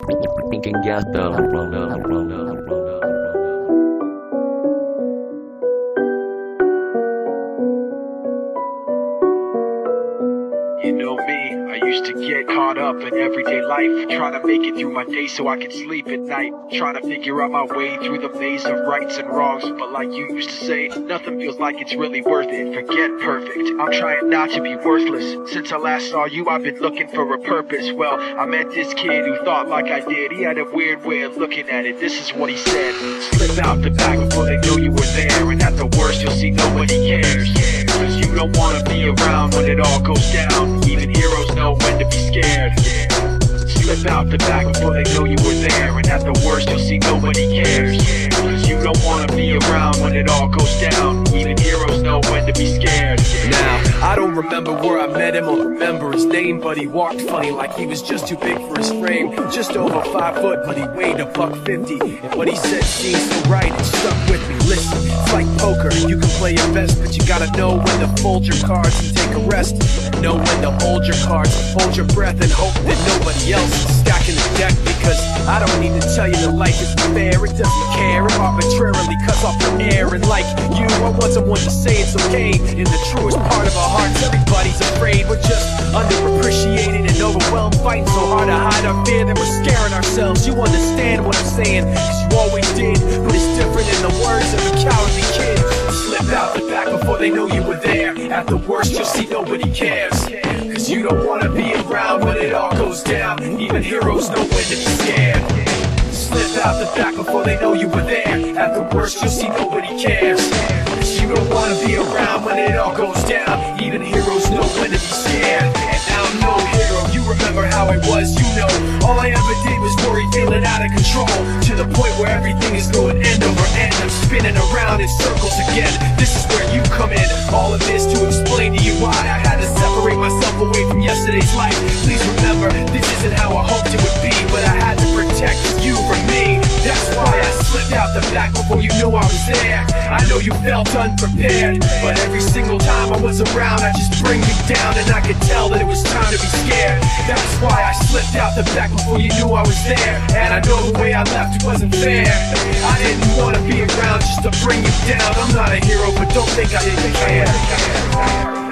You know me, I used to get caught up in everyday life, trying to make it through my day so I could sleep at night, trying to figure out my way through the maze of rights and wrongs. But like you used to say, nothing feels like it's really worth it. Forget perfect, I'm trying not to be worthless. Since I last saw you, I've been looking for a purpose. Well, I met this kid who thought like I did. He had a weird way of looking at it. This is what he said: slip out the back before they know you were there, and at the worst you'll see nobody cares. Cause you don't wanna be around when it all goes down. Even heroes know when to be scared. Slip out the back before they know you were there, and at the worst you'll see nobody cares. Cause you don't wanna be around when it all goes down. Even heroes know when to be scared. Now, I don't remember where I met him or remember his name, but he walked funny like he was just too big for his frame. Just over 5 foot, but he weighed $150. And what he said seemed so right, it stuck with me. Listen, it's like poker, you can play your best, but you gotta know when to fold your cards and take a rest. Know when to hold your cards, hold your breath, and hope that nobody else is stacking the deck. Because I don't need to tell you that life isn't fair. It doesn't care, it arbitrarily cuts off your air. And like you, I want someone to say it's okay. In the truest part of our hearts, everybody's afraid. We're just underappreciated and overwhelmed, fighting so hard to hide our fear that we're scaring ourselves. You understand what I'm saying, cause you always did, but it's different in the words of a cowardly kid. Slip out the back before they know you were there. At the worst you'll see nobody cares. Cause you don't wanna be around when it all goes down. Even heroes know when to be scared. Slip out the back before they know you were there. At the worst you'll see nobody cares. Cause you don't wanna be around when it all goes down. Even heroes know when to be scared. And now I'm no hero, you remember how I was, you know. All I ever did was worry, feeling out of control, to the point where everything is going end over end. I'm spinning around in circles again. This is where you come in. All of this to explain to you why I had to separate myself away from yesterday's life. Please remember, this isn't how I hoped it would be, but I had to protect you from me. That's why I slipped out the back before you knew I was there. I know you felt unprepared, but every single time I was around, I just bring you down, and I could tell that it was time to be scared. That's why I slipped out the back before you knew I was there, and I know the way I left wasn't fair. I didn't want to be around just to bring you down. I'm not a hero, but don't think I didn't care.